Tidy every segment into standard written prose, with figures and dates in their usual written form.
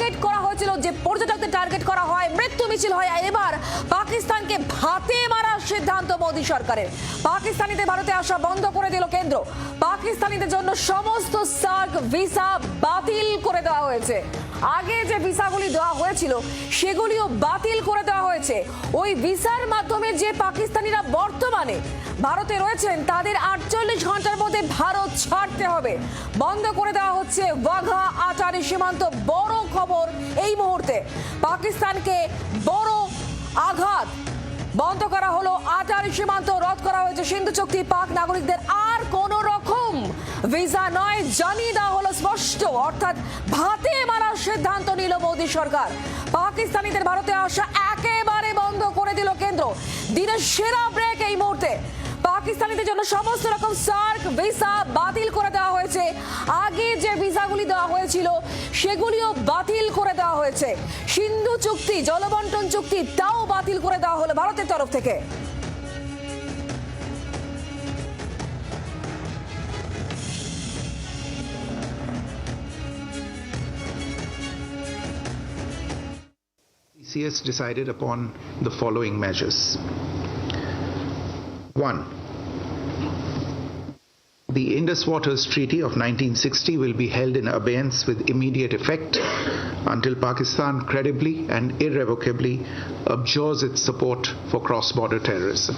Target করা হয়েছিল, যে পর্যটকদের টার্গেট করা হয়, মৃত্যু মিছিল হয়, এবার পাকিস্তানকে ভাতে মারার সিদ্ধান্ত মোদী সরকারের। পাকিস্তানিদের ভারতে আসা বন্ধ করে দিল কেন্দ্র। পাকিস্তানিদের জন্য সমস্ত সার্ক ভিসা বাতিল করে দেওয়া হয়েছে। আগে যে ভিসাগুলি দেওয়া হয়েছিল সেগুলিও বাতিল করে দেওয়া হয়েছে। ওই ভিসার মাধ্যমে যে পাকিস্তানিরা বর্তমানে ভারতে রয়েছেন তাদের 48 ঘন্টার মধ্যে ভারত ছাড়তে হবে। বন্ধ করে দেওয়া হচ্ছে ওয়াঘা আটারি সীমান্ত। বড় খবর এই মুহূর্তে, পাকিস্তানকে বড় আঘাত। বন্ধ করা হলো আটারি সীমান্ত, রদ করা হয়েছে সিন্ধু চুক্তি। পাক নাগরিকদের আর কোন রকম ভিসা নয়, জানিয়ে দেওয়া হলো স্পষ্ট, অর্থাৎ ভাতে মারার সিদ্ধান্ত নিল মোদী সরকার। পাকিস্তানিদের ভারতে আসা একেবারে বন্ধ করে দিল কেন্দ্র। দিনের সেরা ব্রেক এই মুহূর্তে। পাকিস্তানিদের জন্য সমস্ত রকম সার্ক ভিসা বাতিল করে দেওয়া হয়েছে। আগে যে ভিসাগুলি দেওয়া হয়েছিল সেগুলিও বাতিল করে দেওয়া হয়েছে। সিন্ধু চুক্তি, জলবন্টন চুক্তি, তাও বাতিল করে দেওয়া হলো ভারতের তরফ থেকে। TCS decided upon the following measures. 1. The Indus Waters Treaty of 1960 will be held in abeyance with immediate effect until Pakistan credibly and irrevocably abjures its support for cross-border terrorism.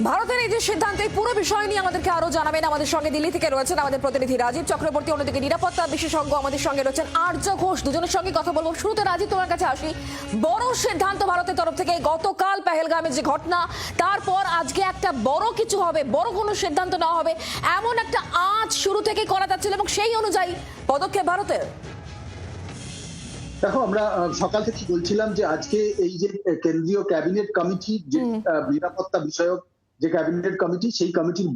ভারতের এই যে সিদ্ধান্ত, এই পুরো বিষয় নিয়ে আমাদেরকে আরো জানাবেন। আমাদের সঙ্গে দিল্লি থেকে রয়েছেন আমাদের প্রতিনিধি রাজীব চক্রবর্তী, অন্যদিকে নিরাপত্তা বিশেষজ্ঞ আমাদের সঙ্গে রয়েছেন আর্য ঘোষ। দুজনের সঙ্গে কথা বলবো। শুরুতে রাজীব, তোমার কাছে আসি। বড় সিদ্ধান্ত ভারতের তরফ থেকে। গতকাল পেহেলগামের যে ঘটনা, তারপর আজকে একটা বড় কিছু হবে, বড় কোনো সিদ্ধান্ত নেওয়া হবে, এমন একটা আঁচ শুরু থেকে করা যাচ্ছিল এবং সেই অনুযায়ী পদক্ষেপ ভারতের। দেখো, আমরা সকাল থেকে বলছিলাম যে আজকে এই যে কেন্দ্রীয় ক্যাবিনেট কমিটি, যে নিরাপত্তা বিষয়ক যে ক্যাবিনেট কমিটি, সেই কমিটির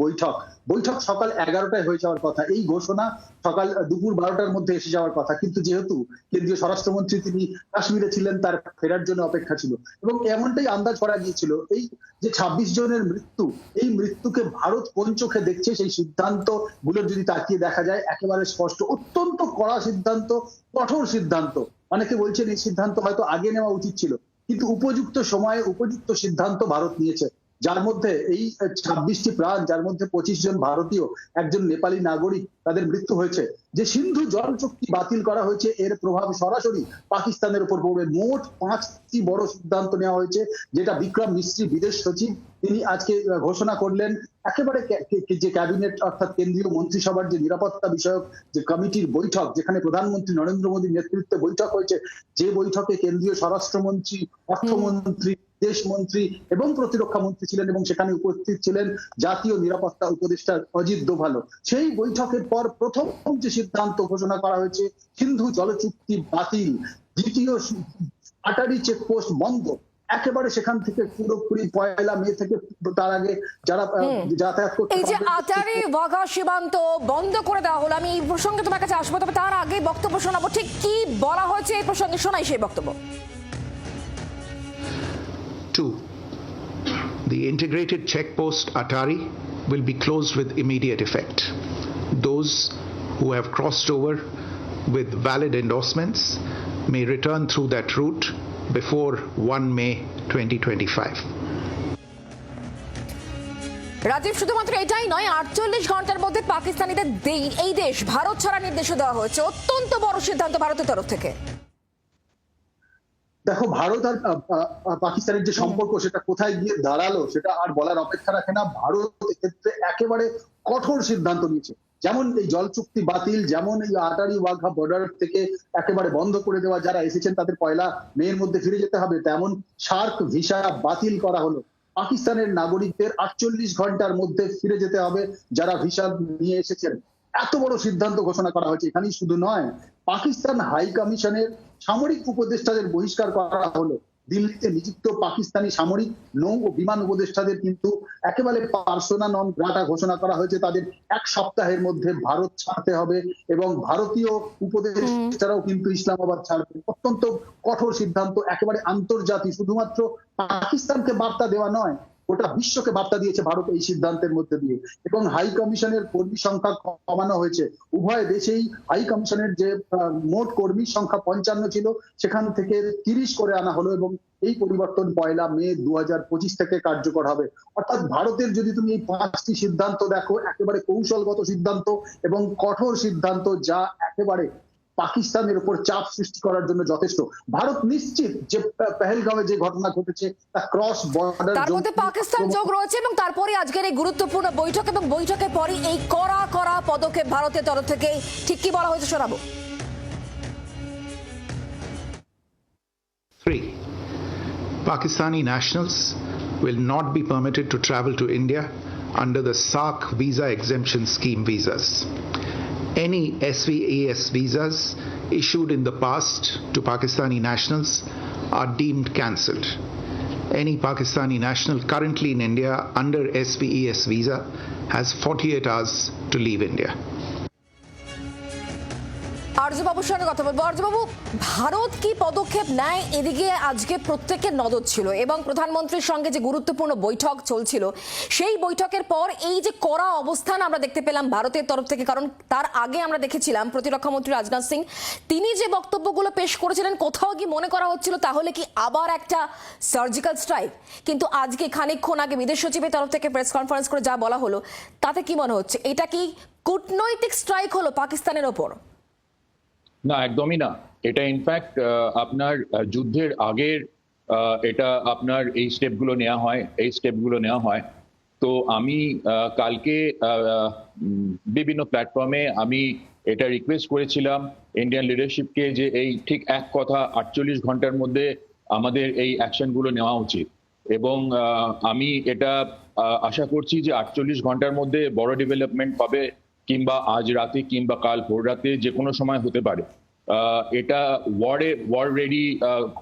বৈঠক সকাল 11টায় হয়ে যাওয়ার কথা। এই ঘোষণা সকাল দুপুর 12টার মধ্যে এসে যাওয়ার কথা, কিন্তু যেহেতু কেন্দ্রীয় স্বরাষ্ট্রমন্ত্রী তিনি কাশ্মীরে ছিলেন, তার ফেরার জন্য অপেক্ষা ছিল এবং এমনটাই আন্দাজ করা গিয়েছিল। এই যে 26 জনের মৃত্যু, এই মৃত্যুকে ভারত কোন চোখে দেখছে সেই সিদ্ধান্ত গুলোর যদি তাকিয়ে দেখা যায়, একেবারে স্পষ্ট। অত্যন্ত কড়া সিদ্ধান্ত, কঠোর সিদ্ধান্ত। অনেকে বলছেন এই সিদ্ধান্ত হয়তো আগে নেওয়া উচিত ছিল, কিন্তু উপযুক্ত সময়ে উপযুক্ত সিদ্ধান্ত ভারত নিয়েছে, যার মধ্যে এই 26টি প্রাণ, যার মধ্যে 25 জন ভারতীয়, একজন নেপালি নাগরিক, তাদের মৃত্যু হয়েছে। যে সিন্ধু জল চুক্তি বাতিল করা হয়েছে, এর প্রভাব সরাসরি পাকিস্তানের উপর পড়বে। মোট 5টি বড় সিদ্ধান্ত নেওয়া হয়েছে, যেটা বিক্রম মিস্ত্রি বিদেশ সচিব তিনি আজকে ঘোষণা করলেন। একেবারে যে ক্যাবিনেট অর্থাৎ কেন্দ্রীয় মন্ত্রিসভার যে নিরাপত্তা বিষয়ক যে কমিটির বৈঠক, যেখানে প্রধানমন্ত্রী নরেন্দ্র মোদীর নেতৃত্বে বৈঠক হয়েছে, যে বৈঠকে কেন্দ্রীয় স্বরাষ্ট্রমন্ত্রী, অর্থমন্ত্রী, দেশমন্ত্রী এবং প্রতিরক্ষা মন্ত্রী ছিলেন এবং সেখানে উপস্থিত ছিলেন জাতীয় নিরাপত্তা উপদেষ্টা অজিত দোভাল। সেই বৈঠকের পর প্রথম যে সিদ্ধান্ত ঘোষণা করা হয়েছে, সিন্ধু জল চুক্তি বাতিল। দ্বিতীয়, আটারি চেকপোস্ট বন্ধ একেবারে, সেখান থেকে পুরোপুরি 1 মে থেকে তার আগে যারা যাতায়াত করতে, এই যে আটারি ওয়াঘা সীমান্ত বন্ধ করে দেওয়া হলো, আমি এই প্রসঙ্গে তোমার কাছে আসবো, তবে তার আগে বক্তব্য শোনাবো। ঠিক কি বলা হয়েছে এই প্রসঙ্গে, শোনাই সেই বক্তব্য। 2. The integrated checkpost Atari will be closed with immediate effect. Those who have crossed over with valid endorsements may return through that route before 1 May 2025. Rajib, শুধুমাত্র এটাই নয়, 48 ঘন্টার মধ্যে পাকিস্তানিদের এই দেশ ভারত ছাড়ার নির্দেশ দেওয়া হয়েছে। অত্যন্ত বড় সিদ্ধান্ত ভারতের তরফ থেকে। দেখো, ভারত আর পাকিস্তানের যে সম্পর্ক, সেটা কোথায় গিয়ে দাঁড়ালো সেটা আর বলার অপেক্ষা রাখে না। ভারত এক্ষেত্রে একেবারে কঠোর সিদ্ধান্ত নিয়েছে। যেমন এই জল চুক্তি বাতিল, যেমন এই আটারি ওয়াঘা বর্ডার থেকে একেবারে বন্ধ করে দেওয়া, যারা এসেছেন তাদের 1 মের মধ্যে ফিরে যেতে হবে, তেমন সার্ক ভিসা বাতিল করা হলো। পাকিস্তানের নাগরিকদের 48 ঘন্টার মধ্যে ফিরে যেতে হবে যারা ভিসা নিয়ে এসেছেন। এত বড় সিদ্ধান্ত ঘোষণা করা হয়েছে। এখানেই শুধু নয়, পাকিস্তান হাই কমিশনের সামরিক উপদেষ্টাদের বহিষ্কার করা হলো। দিল্লিতে নিযুক্ত পাকিস্তানি সামরিক নৌ ও বিমান উপদেষ্টাদের কিন্তু একেবারে পার্সোনা নন গ্রাটা ঘোষণা করা হয়েছে। তাদের 1 সপ্তাহের মধ্যে ভারত ছাড়তে হবে এবং ভারতীয় উপদেষ্টারাও কিন্তু ইসলামাবাদ ছাড়বে। অত্যন্ত কঠোর সিদ্ধান্ত, একেবারে আন্তর্জাতিক। শুধুমাত্র পাকিস্তানকে বার্তা দেওয়া নয়, গোটা বিশ্বকে বার্তা দিয়েছে ভারত এই সিদ্ধান্তের মধ্যে দিয়ে। এবং হাই কমিশনের কর্মী সংখ্যা কমানো হয়েছে। উভয় দেশেই হাই কমিশনের যে মোট কর্মীর সংখ্যা 55 ছিল সেখান থেকে 30 করে আনা হলো, এবং এই পরিবর্তন 1 মে 2025 থেকে কার্যকর হবে। অর্থাৎ ভারতের যদি তুমি এই 5টি সিদ্ধান্ত দেখো, একেবারে কৌশলগত সিদ্ধান্ত এবং কঠোর সিদ্ধান্ত, যা একেবারে পাকিস্তানের উপর চাপ সৃষ্টি করার জন্য যথেষ্ট। ভারত নিশ্চিত যে পেহেলগাঁওয়ে যে ঘটনা ঘটেছে তা ক্রস বর্ডার, তার মধ্যে পাকিস্তান যোগ রয়েছে এবং তারপরে আজকের এই গুরুত্বপূর্ণ বৈঠক এবং বৈঠকের পরই এই কড়া পদক্ষেপ ভারতের তরফ থেকে। ঠিক কি বলা হয়েছে শোনাবো। 3. Pakistani nationals will not be permitted to travel to India under the SAARC visa exemption scheme visas. Any SVAS visas issued in the past to Pakistani nationals are deemed cancelled. Any Pakistani national currently in India under SVAS visa has 48 hours to leave India. আরজুবাবুর সঙ্গে কথা বলবো। আরজুবাবু, ভারত কি পদক্ষেপ নেয় এদিকে আজকে প্রত্যেকের নজর ছিল এবং প্রধানমন্ত্রীর সঙ্গে যে গুরুত্বপূর্ণ বৈঠক চলছিল সেই বৈঠকের পর এই যে কড়া অবস্থান আমরা দেখতে পেলাম ভারতের তরফ থেকে, কারণ তার আগে আমরা দেখেছিলাম প্রতিরক্ষা মন্ত্রী রাজনাথ সিং তিনি যে বক্তব্যগুলো পেশ করেছিলেন কোথাও কি মনে করা হচ্ছিল তাহলে কি আবার একটা সার্জিক্যাল স্ট্রাইক, কিন্তু আজকে খানিকক্ষণ আগে বিদেশ সচিবের তরফ থেকে প্রেস কনফারেন্স করে যা বলা হলো তাতে কি মনে হচ্ছে এটা কি কূটনৈতিক স্ট্রাইক হলো পাকিস্তানের ওপর? না, একদমই না। এটা ইনফ্যাক্ট আপনার যুদ্ধের আগের এটা আপনার এই স্টেপগুলো নেওয়া হয়। তো আমি কালকে বিভিন্ন প্ল্যাটফর্মে আমি এটা রিকোয়েস্ট করেছিলাম ইন্ডিয়ান লিডারশিপকে যে এই ঠিক এক কথা 48 ঘন্টার মধ্যে আমাদের এই অ্যাকশনগুলো নেওয়া উচিত। এবং আমি এটা আশা করছি যে 48 ঘন্টার মধ্যে বড় ডেভেলপমেন্ট হবে, কিংবা আজ রাতে কিংবা কাল ভোর রাতে যে কোনো সময় হতে পারে। এটা ওয়ার রেডি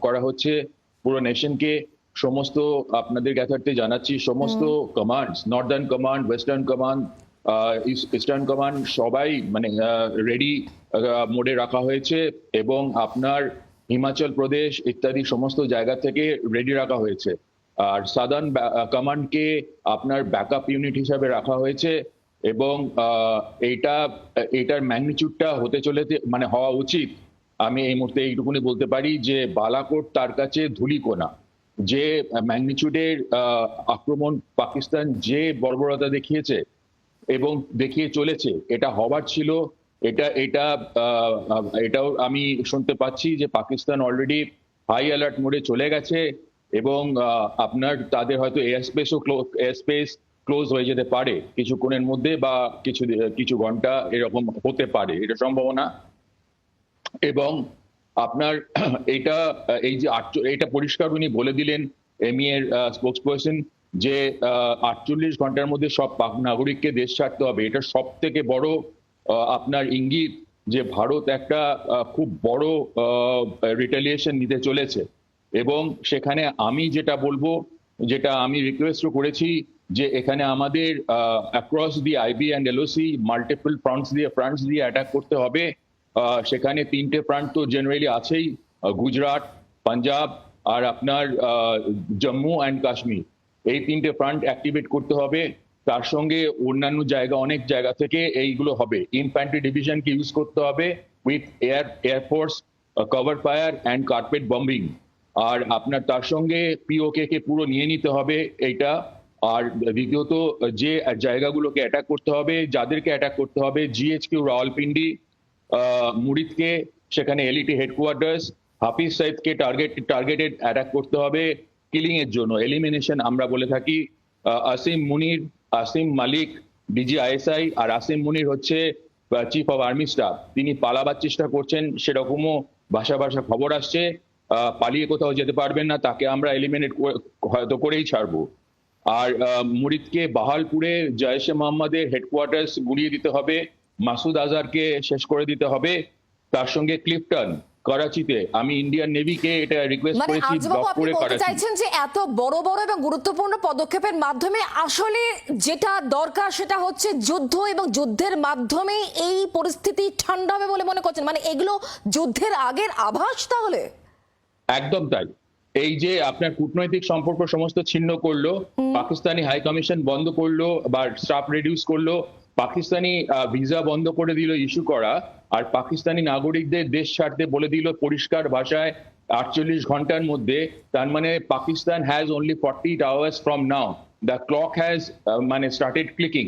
করা হচ্ছে পুরো নেশনকে। সমস্ত আপনাদের জ্ঞাতার্থে জানাচ্ছি, সমস্ত commands, Northern command, western command, eastern command সবাই মানে রেডি মোডে রাখা হয়েছে, এবং আপনার হিমাচল প্রদেশ ইত্যাদি সমস্ত জায়গা থেকে রেডি রাখা হয়েছে। আর সাদার্ন কমান্ডকে আপনার ব্যাকআপ ইউনিট হিসাবে রাখা হয়েছে। এবং এইটার ম্যাগনিটিউডটা হতে চলেছে মানে হওয়া উচিত। আমি এই মুহূর্তে এইটুকুনি বলতে পারি যে বালাকোট তার কাছে ধুলিকোনা। যে ম্যাগনিটিউডের আক্রমণ পাকিস্তান যে বর্বরতা দেখিয়েছে এবং দেখিয়ে চলেছে, এটা হবার ছিল। এটাও আমি শুনতে পাচ্ছি যে পাকিস্তান অলরেডি হাই অ্যালার্ট মোডে চলে গেছে, এবং আপনার তাদের হয়তো এয়ারস্পেস ক্লোজ হয়ে যেতে পারে কিছুক্ষণের মধ্যে, বা কিছু ঘন্টা এরকম হতে পারে, এটা সম্ভাবনা। এবং আপনার এটা পরিষ্কার উনি বলে দিলেন এমই এর স্পোকসপারসন যে 48 ঘন্টার মধ্যে সব পাক নাগরিককে দেশ ছাড়তে হবে। এটা সব থেকে বড় আপনার ইঙ্গিত যে ভারত একটা খুব বড় রিটেলিয়েশন নিতে চলেছে। এবং সেখানে আমি যেটা বলবো, যেটা আমি রিকোয়েস্ট করেছি, যে এখানে আমাদের across the IB and LOC multiple fronts দিয়ে অ্যাটাক করতে হবে। সেখানে 3টে ফ্রন্ট তো জেনারেলি আছেই, গুজরাট, পাঞ্জাব আর আপনার জম্মু অ্যান্ড কাশ্মীর। এই 3টে ফ্রন্ট অ্যাক্টিভেট করতে হবে। তার সঙ্গে অন্যান্য অনেক জায়গা থেকে এইগুলো হবে। ইনফ্যান্ট্রি ডিভিশনকে ইউজ করতে হবে with air force cover fire and carpet bombing. আর আপনার তার সঙ্গে পিওকে কে পুরো নিয়ে নিতে হবে এইটা। আর দ্বিতীয়ত যে জায়গাগুলোকে অ্যাটাক করতে হবে, যাদেরকে অ্যাটাক করতে হবে, জিএইচকিউ রাওয়ালপিন্ডি, মুরিদকে, সেখানে এলইটি হেডকোয়ার্টার্স, হাফিজ সাইদকে টার্গেটেড অ্যাটাক করতে হবে কিলিং এর জন্য, এলিমিনেশন আমরা বলে থাকি। আসিম মুনির, আসিম মালিক ডিজিআইএসআই, আর আসিম মুনির হচ্ছে চিফ অফ আর্মি স্টাফ, তিনি পালাবার চেষ্টা করছেন সেরকমও ভাষা খবর আসছে। পালিয়ে কোথাও যেতে পারবেন না, তাকে আমরা এলিমিনেট হয়তো করেই ছাড়বো। আর মুরিদকে বাহালপুরে জয়শে মোহাম্মদের হেডকোয়ার্টার্স গুড়িয়ে দিতে হবে, মাসুদ আজহারকে শেষ করে দিতে হবে। তার সঙ্গে ক্লিফটন, করাচিতে আমি ইন্ডিয়ান নেভিকে এটা রিকোয়েস্ট করেছি ব্লক করে করাচি। চাইছেন যে এত বড় এবং গুরুত্বপূর্ণ পদক্ষেপের মাধ্যমে আসলে যেটা দরকার সেটা হচ্ছে যুদ্ধ, এবং যুদ্ধের মাধ্যমে এই পরিস্থিতি ঠান্ডা হবে বলে মনে করছেন? মানে এগুলো যুদ্ধের আগের আভাস তাহলে? একদম তাই, এই যে আপনার কূটনৈতিক সম্পর্ক সমস্ত ছিন্ন করলো, পাকিস্তানি হাই কমিশন বন্ধ করলো বা স্টাফ রিডিউস করলো, পাকিস্তানি ভিসা বন্ধ করে দিল ইস্যু করা, আর পাকিস্তানি নাগরিকদের দেশ ছাড়তে বলে দিল পরিষ্কার ভাষায় 48 ঘন্টার মধ্যে। তার মানে Pakistan has only 48 hours from now the clock has মানে স্টার্টেড ক্লিকিং।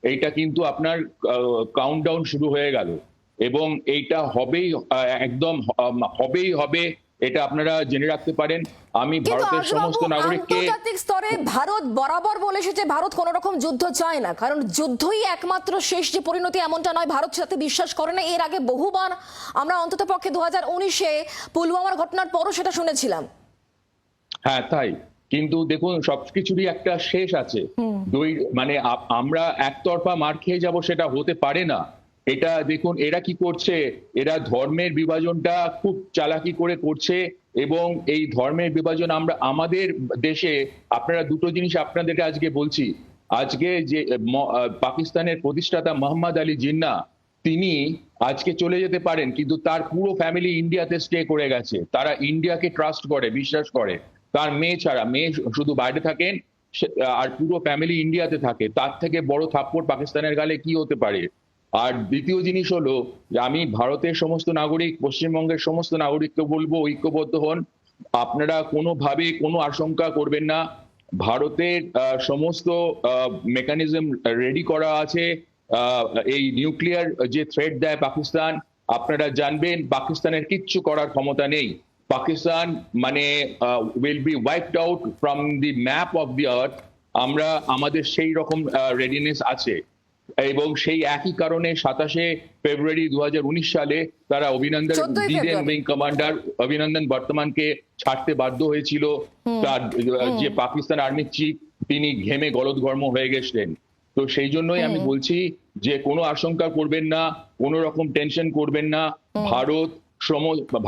এইটা কিন্তু আপনার কাউন্টডাউন শুরু হয়ে গেল এবং এইটা হবেই, একদম হবেই হবে, এটা আপনারা জেনে রাখতে পারেন। আমি কিন্তু ভারতের সমস্ত আশুবাবু, নাগরিককে আন্তর্জাতিক স্তরে ভারত বরাবর বলে এসেছে ভারত কোন রকম যুদ্ধ চায় না, কারণ যুদ্ধই একমাত্র শেষ যে পরিণতি এমনটা নয়, ভারত সাথে বিশ্বাস করে না। এর আগে বহুবার আমরা অন্তত পক্ষে 2019-এ পুলওয়ামার ঘটনার পরও সেটা শুনেছিলাম। হ্যাঁ তাই, কিন্তু দেখুন সবকিছুরই একটা শেষ আছে। মানে আমরা একতরফা মার খেয়ে যাব সেটা হতে পারে না। এটা দেখুন এরা কি করছে, এরা ধর্মের বিভাজনটা খুব চালাকি করে করছে এবং এই ধর্মের বিভাজন আমরা আমাদের দেশে, আপনারা দুটো জিনিস আপনাদেরকে আজকে বলছি। আজকে যে পাকিস্তানের প্রতিষ্ঠাতা মোহাম্মদ আলী জিন্নাহ, তিনি আজকে চলে যেতে পারেন, কিন্তু তার পুরো ফ্যামিলি ইন্ডিয়াতে স্টে করে গেছে। তারা ইন্ডিয়াকে ট্রাস্ট করে, বিশ্বাস করে। তার মেয়ে ছাড়া, মেয়ে শুধু বাইরে থাকেন আর পুরো ফ্যামিলি ইন্ডিয়াতে থাকে। তার থেকে বড় থাপ্পড় পাকিস্তানের গালে কি হতে পারে? আর দ্বিতীয় জিনিস হলো যে আমি ভারতের সমস্ত নাগরিক, পশ্চিমবঙ্গের সমস্ত নাগরিককে বলবো ঐক্যবদ্ধ হন। আপনারা কোনোভাবে কোনো আশঙ্কা করবেন না। ভারতের সমস্ত মেকানিজম রেডি করা আছে। এই নিউক্লিয়ার যে থ্রেট দেয় পাকিস্তান, আপনারা জানবেন পাকিস্তানের কিচ্ছু করার ক্ষমতা নেই। পাকিস্তান মানে will be wiped out from the map of the earth. আমরা আমাদের সেই রকম রেডিনেস আছে এবং সেই একই কারণে 27শে ফেব্রুয়ারি 2019 সালে তারা অভিনন্দন দিদেন উইং কমান্ডার অভিনন্দন বর্তমানকে ছাড়তে বাধ্য হয়েছিল। তার যে পাকিস্তান আর্মি চিফ, তিনি ঘেমে গলদঘর্ম হয়ে গেছিলেন। তো সেই জন্যই আমি বলছি যে কোনো আশঙ্কা করবেন না, কোনো রকম টেনশন করবেন না।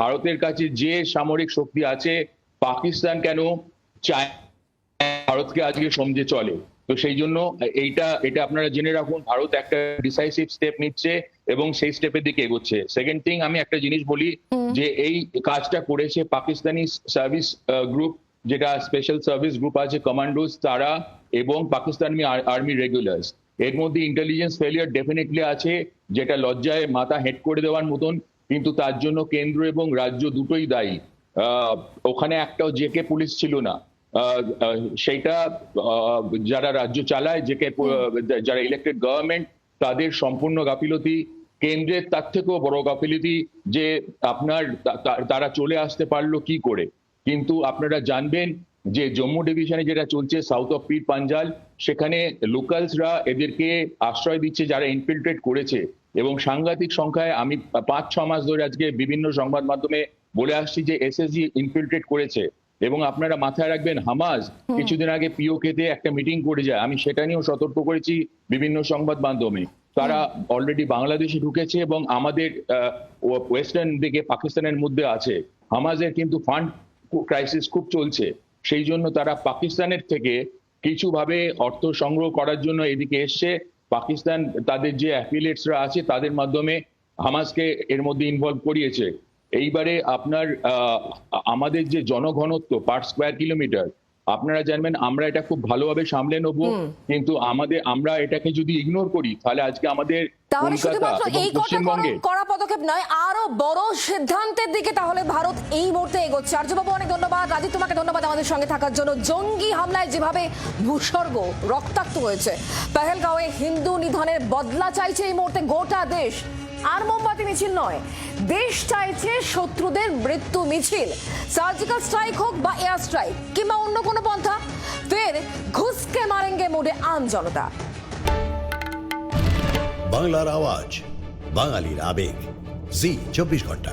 ভারতের কাছে যে সামরিক শক্তি আছে, পাকিস্তান কেন চায় ভারতকে আজকে সমঝে চলে। তো সেই জন্য এটা আপনারা জেনে রাখুন, ভারত একটা ডিসাইসিভ স্টেপ নিচ্ছে এবং সেই স্টেপের দিকে এগোচ্ছে। সেকেন্ড থিং, আমি একটা জিনিস বলি যে এই কাজটা করেছে পাকিস্তানি সার্ভিস গ্রুপ, যেটা স্পেশাল সার্ভিস গ্রুপ আছে, কমান্ডোজ তারা, এবং পাকিস্তানি আর্মি রেগুলার্স। এর মধ্যে ইন্টেলিজেন্স ফেলিয়ার ডেফিনেটলি আছে, যেটা লজ্জায় মাথা হেট করে দেওয়ার মতন, কিন্তু তার জন্য কেন্দ্র এবং রাজ্য দুটোই দায়ী। ওখানে একটাও জেকে পুলিশ ছিল না। সেইটা যারা রাজ্য চালায়, যারা ইলেক্টেড গভর্নমেন্ট, তাদের সম্পূর্ণ গাফিলতি। কেন্দ্রের তার থেকেও বড় গাফিলতি যে আপনার তারা চলে আসতে পারলো কি করে। কিন্তু আপনারা জানবেন যে জম্মু ডিভিশনে যেটা চলছে, সাউথ অফ পীর পাঞ্জাল, সেখানে লোকালসরা এদেরকে আশ্রয় দিচ্ছে যারা ইনফিল্ট্রেট করেছে, এবং সাংঘাতিক সংখ্যায়। আমি 5-6 মাস ধরে আজকে বিভিন্ন সংবাদ মাধ্যমে বলে আসছি যে এসএসজি ইনফিল্ট্রেট করেছে। এবং আপনারা মাথায় রাখবেন, হামাস কিছুদিন আগে পিওকেতে একটা মিটিং করে যায়, আমি সেটা নিয়েও সতর্ক করেছি বিভিন্ন সংবাদ মাধ্যমে। তারা অলরেডি বাংলাদেশে ঢুকেছে এবং আমাদের ওয়েস্টার্ন দিকে পাকিস্তানের মধ্যে আছে। হামাসের কিন্তু ফান্ড ক্রাইসিস খুব চলছে, সেই জন্য তারা পাকিস্তানের থেকে কিছুভাবে অর্থ সংগ্রহ করার জন্য এদিকে এসছে। পাকিস্তান তাদের যে অ্যাফিলিয়েটসরা আছে তাদের মাধ্যমে হামাসকে এর মধ্যে ইনভলভ করিয়েছে। এইবারে আপনার আমাদের যে জনঘনত্ব পার স্কোয়ার কিলোমিটার, আপনারা জানবেন আমরা এটা খুব ভালোভাবে সামলে নেবো, কিন্তু আমরা এটাকে যদি ইগনোর করি তাহলে আজকে আমাদের তাহলে শুধুমাত্র এই পশ্চিমবঙ্গে কড়া পদক্ষেপ নয়, আরো বড় সিদ্ধান্তের দিকে তাহলে ভারত এই মুহূর্তে এগোচ্ছে। আর্যবাবু অনেক ধন্যবাদ, রাজীব তোমাকে ধন্যবাদ আমাদের সঙ্গে থাকার জন্য। জঙ্গি হামলায় যেভাবে ভূস্বর্গ রক্তাক্ত হয়েছে, পেহেলগাঁওয়ে হিন্দু নিধনের বদলা চাইছে এই মুহূর্তে গোটা দেশ। আর মোমবাতি মিছিল নয়, দেশ চাইছে শত্রুদের মৃত্যু মিছিল। সার্জিক্যাল স্ট্রাইক হোক বা এয়ার স্ট্রাইক কিংবা অন্য কোনো পন্থা, ফের ঘুষকে মারেঙ্গে মোডে আম জনতা। বাংলার আওয়াজ, বাঙালির আবেগ, জি 24 ঘন্টা।